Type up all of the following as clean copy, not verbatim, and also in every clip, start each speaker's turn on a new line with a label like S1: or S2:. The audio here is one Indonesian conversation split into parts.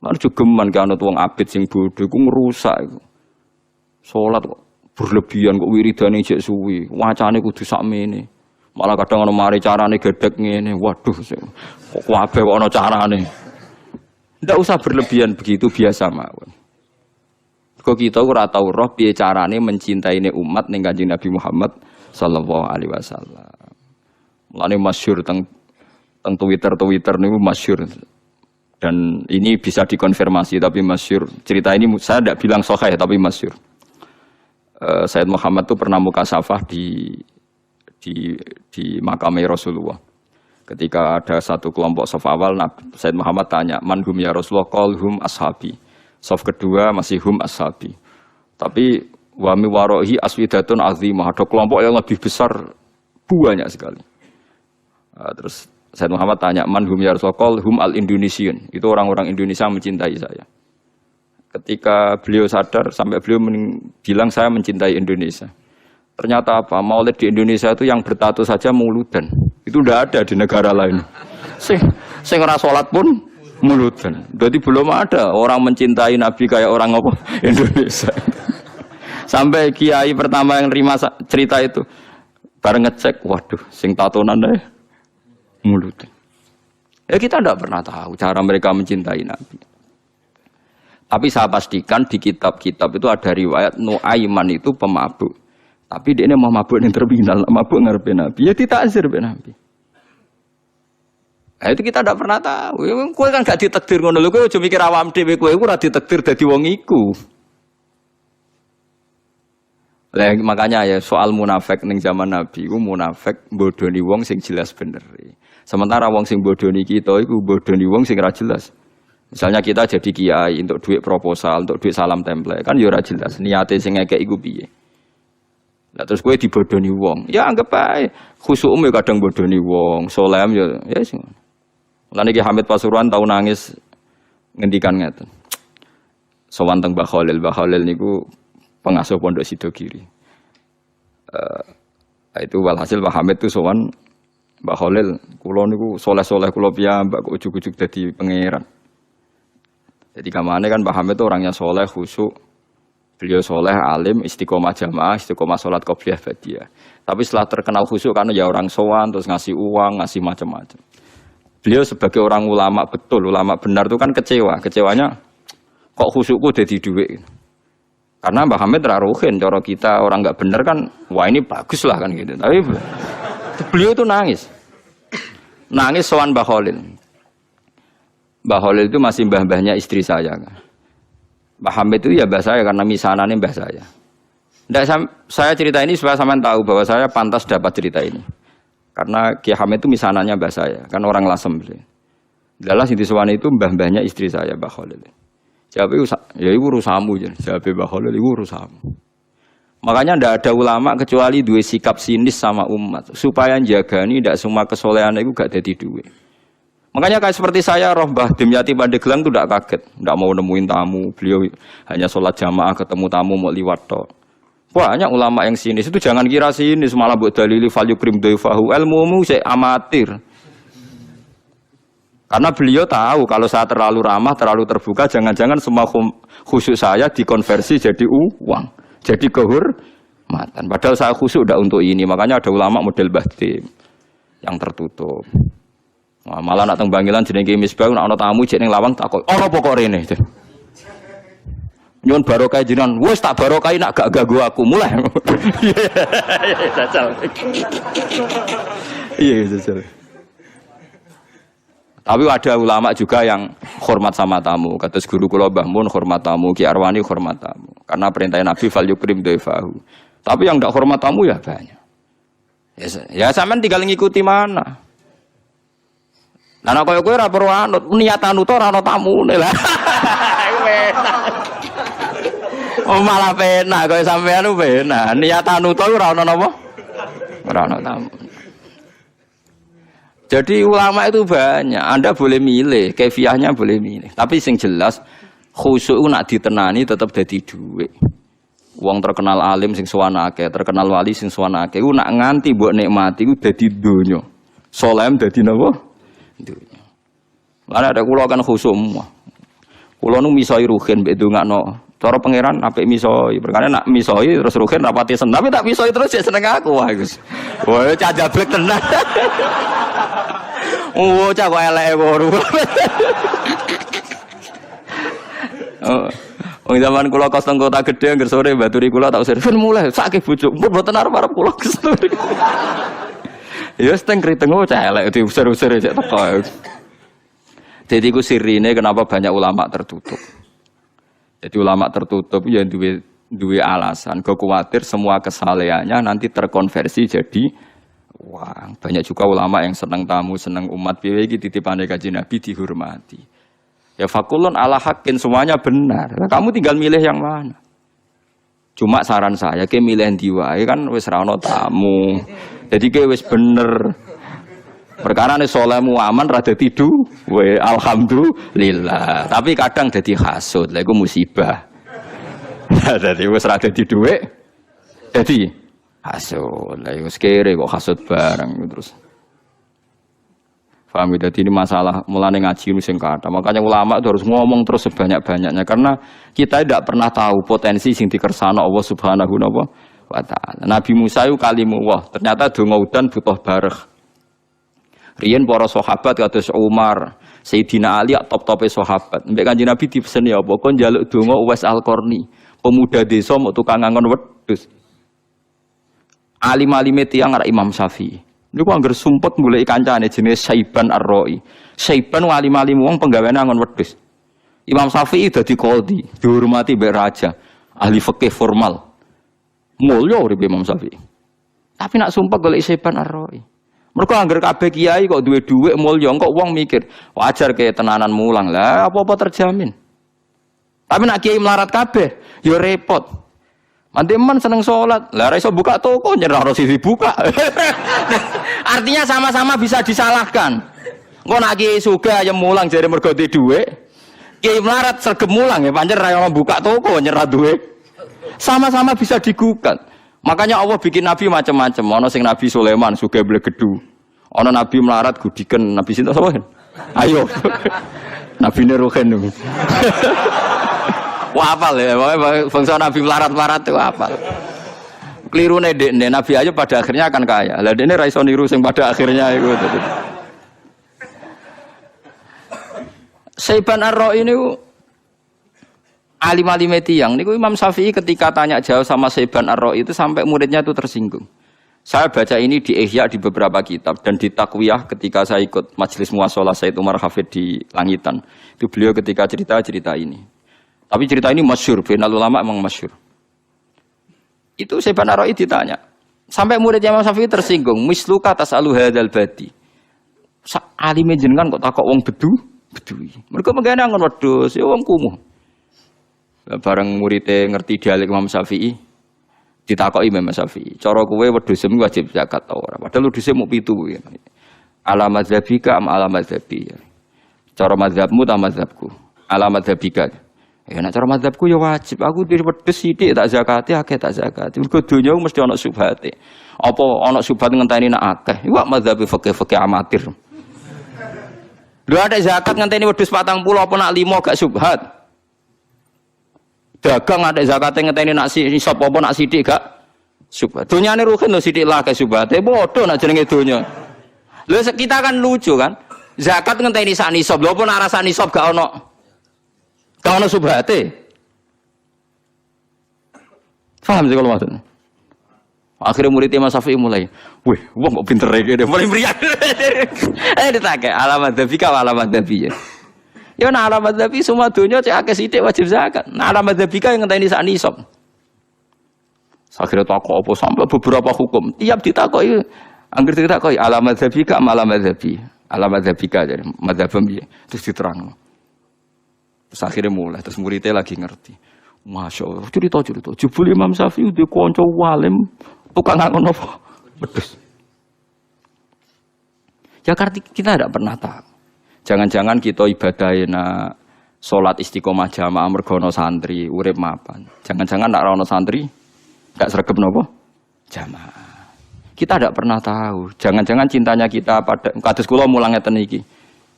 S1: Lan jogeman ki anut wong abid sing bodho iku ngrusak iku. Salat kok berlebihan kok wiridane jek suwi, wacane kudu sakmene. Malah kadang ana mari carane gedhek ngene. Waduh, kok kabeh kok ana carane. Ndak usah berlebihan begitu biasa mawon. Kok kita ora tau roh piye carane mencintaine umat ning Kanjeng Nabi Muhammad sallallahu alaihi wasallam. Mulane masyhur teng Twitter niku masyhur. Dan ini bisa dikonfirmasi tapi masyhur. Cerita ini saya tidak bilang sahih tapi masyhur. Sayyid Muhammad itu pernah mukasafah di makamnya Rasulullah. Ketika ada satu kelompok saf awal, Sayyid Muhammad tanya, "Man hum ya Rasulullah?" Qal hum ashabi. Saf kedua masih hum ashabi. Tapi wa mi warohi aswidatun azimah. Ada kelompok yang lebih besar, banyak sekali. Terus Sayyid Muhammad tanya, "Man hum ya Rasulullah?" Qal hum al-Indonesian. Itu orang-orang Indonesia mencintai saya. Ketika beliau sadar, sampai beliau bilang saya mencintai Indonesia. Ternyata apa? Maulid di Indonesia itu yang bertato saja mauludan. Itu tidak ada di negara lain. Sing ora salat pun mauludan. Jadi belum ada orang mencintai Nabi kayak orang apa? Indonesia. Sampai kiai pertama yang nerima cerita itu, bareng ngecek, waduh, sing tatonan deh mauludan. Ya kita tidak pernah tahu cara mereka mencintai Nabi. Tapi saya pastikan di kitab-kitab itu ada riwayat Nuaiman itu pemabuk. Tapi dia mau mabuk yang terminal, mabuk ngarepe Nabi. Ya ditakzir be Nabi. Nah, itu kita tidak pernah tahu. Kowe kan gak ditakdir ngono lho, kowe aja mikir awam dhewe kowe ora ditakdir dadi wong iku. Lah makanya ya soal munafik ning zaman Nabi iku munafik bodoni wong sing jelas bener. Sementara wong sing bodoni kita iku bodoni wong sing ora jelas. Misalnya kita jadi kiai untuk duit proposal, untuk duit salam template, kan ya ora jelas niate sing ngekek iku piye. Lah terus kowe dibodoni wong, ya anggap ae khusyuk ya kadang bodoni wong, solem ya sing. Mulane Ki Hamid Pasuruan tau nangis ngendikan ngeten. Sowan teng Mbah Khalil niku pengasuh Pondok Sidogiri. Itu walhasil Mbah Hamid itu sowan Mbah Khalil, kula niku soleh-soleh kula piyambak kok ujug-ujug dadi pangeran. Jadi kamane kan Mbah Hamid itu orangnya soleh, khusyuk. Beliau soleh, alim, istiqomah jamaah, istiqomah sholat qobliyah ba'diyah. Tapi setelah terkenal khusyuk kan ya orang sowan, terus ngasih uang, ngasih macam-macam. Beliau sebagai orang ulama betul, ulama benar itu kan kecewa. Kecewanya kok khusyukku jadi duit. Karena Mbah Hamid raruhin, cara kita orang nggak benar kan, wah ini bagus lah kan gitu. Tapi beliau itu nangis. Nangis sowan Mbah Khalil. Mbah Khalil itu masih mbah-mbahnya istri saya kan. Mbah Hamid itu ya mbah saya karena misanane mbah saya. Ndak saya cerita ini supaya sampean tahu bahwa saya pantas dapat cerita ini. Karena Ki Hamid itu misanannya mbah saya, kan orang Lasem beliau. Dalah sing disewani itu mbah-mbahnya istri saya, Mbah Khalil. Jawabe ya iku urusanmu jen. Jawabe Mbah Khalil iku urusanmu. Makanya ndak ada ulama kecuali dua sikap sinis sama umat supaya njagani ndak semua kesolehan itu gak dadi duwe. Makanya kayak seperti saya, roh Mbah Dimyati Pandeglang itu tidak kaget, tidak mau nemuin tamu. Beliau hanya sholat jamaah ketemu tamu mau liwat tok. Banyak ulama yang sinis itu jangan kira sinis malah buat dalili falyukrim dhaifahu, ilmumu saya amatir. Karena beliau tahu kalau saya terlalu ramah, terlalu terbuka, jangan-jangan semua khusyuk saya dikonversi jadi uang, jadi kehormatan. Padahal saya khusyuk tidak untuk ini. Makanya ada ulama model Mbah Dim yang tertutup. Wah, malah nak teng Bangilan jenenge Misbah nak ana tamu jek ning lawang takok, "Ana apa kok rene?" Nyuwun barokah jenengan. Wis tak barokah nak gak ganggu aku. Mulai. Jajal. Iya, jajal. Tapi ada ulama juga yang hormat sama tamu. Kados guru kula Mbah Mun hormat tamu, Ki Arwani hormat tamu. Karena perintah Nabi fal yukrim dhaifahu. Tapi yang ndak hormat tamu ya banyak. Ya sampean tinggal ngikuti mana. Lah nek kowe ora perlu anut, niatan uta ora ana tamune lah. Oh malah penak kowe sampean penak. Niatan uta ora ana napa? Ora ana tamu. Jadi ulama itu banyak. Anda boleh milih, kefiahnya boleh milih. Tapi sing jelas khusyuk nak ditenani tetap dadi dhuwit. Wong terkenal alim sing sowan akeh, terkenal wali sing sowan akeh, nak nganti mbok nikmati ku dadi donya. Saleh dadi napa? Dunia. Karena ada kula kan khusyuk semua. Kulo nu misoi ruhin mbek ndongakno. Cara pangeran apik misoi. Perkara nak misoi terus ruhin rapati seneng, tapi tak misoi terus ya seneng aku wah Gus. Wah, cah jablek tenan. Oh, cah kok eleke baru. Oh, zaman kula kos teng kota gedhe angger sore baturi kula tak usir. "Fen mulai sakake bojo, mboten arep-arep kula kesel." Ya wis teng kriteng cah elek diusir-usir cek teko. Jadi ku sirine kenapa banyak ulama tertutup. Jadi ulama tertutup ya duwe alasan. Kau khawatir semua kesalehannya nanti terkonversi jadi uang. Banyak juga ulama yang senang tamu, senang umat. Piye iki titipane Kanjeng Nabi dihormati. Ya fakulun ala hakin semuanya benar. Kamu tinggal milih yang mana. Cuma saran saya ke milih ndi wae kan wis ra ono tamu. Jadi ke wis bener. Perkara nih solehmu aman rada tidu, we alhamdulillah. Tapi kadang jadi hasud, lah iku musibah. Jadi wes rada tidu we, jadi hasud. Lah iku kere kok hasud bareng terus. Paham ya? Jadi ini masalah mulane ngaji nu sing kathah. Makanya ulama itu harus ngomong terus sebanyak-banyaknya karena kita tidak pernah tahu potensi sing dikersano Allah Subhanahu wa taala. Nabi Musa itu kalimullah, ternyata donga udan butuh bareh. Riyen para sahabat kados Umar, Sayyidina Ali top-tope sahabat. Mbek Kanjeng Nabi dipeseni apa? Kon njaluk donga Uwais Al-Qarni, pemuda desa mau tukang ngangon wedhus. Alim-alime tiyang arek Imam Syafi'i. Niku angger sumpet goleki kancane jenenge Saiban Ar-Ra'i. Saiban alim-alim wong penggaweane ngangon wedhus. Imam Syafi'i dadi qadhi, dihormati mbek raja, ahli fikih formal. Mulya uripe Imam Syafi'i. Tapi nak sumpah goleki Saiban Ar-Ra'i. Mergo angger kabeh kiai kok duwe dhuwit mulya, kok wong mikir, wajar ke tenanan mulang lah, apa-apa terjamin. Tapi nak kiai melarat kabeh, ya repot. Manteman seneng salat, lah ora iso buka toko nyerah ora sisi buka. Artinya sama-sama bisa disalahkan. Engko nak kiai sugih ayam mulang jare mergo duwe dhuwit. Kiai melarat sregep mulang ya pancen ra ono buka toko nyerah duwe. Sama-sama bisa digugat. Makanya Allah bikin nabi macam-macam. Ono sing Nabi Sulaiman sugih blegedu. Ono nabi melarat gudiken, nabi sinten sapa? Ayo. Nabi Nuruhen. Wah apal ya, bangsa nabi melarat-melarat itu apal. Kelirune dekne Nabi Ayub pada akhirnya akan kaya. Lah dekne ra iso niru sing pada akhirnya iku. Saiban Ar-Ra'i niku alim-alime tiyang niku Imam Syafi'i ketika tanya jawab sama Saiban Ar-Ra'i itu sampai muridnya itu tersinggung. Saya baca ini di Ihya di beberapa kitab dan di Takwiyah ketika saya ikut majelis muashalah Said Umar Hafid di Langitan. Itu beliau ketika cerita ini. Tapi cerita ini masyhur, bainal ulama memang masyhur. Itu Saiban Ar-Ra'i ditanya. Sampai muridnya Imam Syafi'i tersinggung, misluka tasalu hadzal badi. Alime jenengan kok takok wong bedui. Mergo mengene ngon wedhus, ya wong kumuh. Bareng muridé ngerti dialek Imam Syafi'i, ditakoki Imam Syafi'i, cara kowe wedhusmu wajib zakat ta ora? Padahal wedhuse mung 7 ya. Ala madzhabika am ala madzhabi. Cara mazhabmu ta mazhabku? Ala madzhabika. Ya nek cara mazhabku ya wajib. Aku di wedhus sithik tak zakati, akeh tak zakati. Mergo donya mesti ana subhate. Apa ana subhat ngenteni nek akeh? Iku mazhabi fikih amatir. Lha ada zakat ngenteni wedhus 40 apa nak 5 gak subhat? Dagang ada zakatnya ngenteni nak nisab apa nak sithik gak subhat. Dunyane ruhin lho sithik lah ke subhate padha nak jenenge donya. Lho kita kan lucu kan. Zakat ngenteni sak nisab lho apa nak rasa nisab gak ono subhate. Paham sih kalau maksudnya. Akhirnya murid Imam Syafi'i mulai, wih, wong kok pinter iki mulai meriang. Ditake alamat dzabika alamat dzabi. Ya nah alamat dzabi semua dunya cek akeh sithik wajib zakat. Nah alamat dzabika yang ngenteni sak nisab. Akhirnya takok apa sampai beberapa hukum. Tiap ditakoki angger ditakoki alamat dzabika alamat dzabi. Alamat dzabika jadi madzhabem piye. Terus diterangno. Terus akhirnya mulai terus muridnya lagi ngerti. Masya Allah, cerita. Jebul Imam Syafi'i di konco walim tukang ngangon apa? Wedhus. Ya karena kita tidak pernah tahu. Jangan-jangan kita ibadahin sholat istiqomah jamaah mergono santri urip mapan. Jangan-jangan nak rono santri gak sregep nopo jamaah. Kita tidak pernah tahu. Jangan-jangan cintanya kita pada kados kula mulang ngeten iki.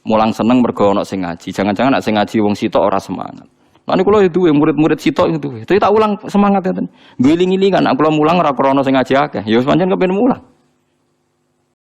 S1: mulang seneng mergo ana sing ngaji. Jangan-jangan nek sing ngaji wong sitok ora semangat. Lah niku kula duwe murid-murid sitok itu. Tapi tak ulang semangat ngeten. Ngiling-ilingan nek kula mulang ora krana sing ngaji akeh. Ya wis pancen kepen mulang.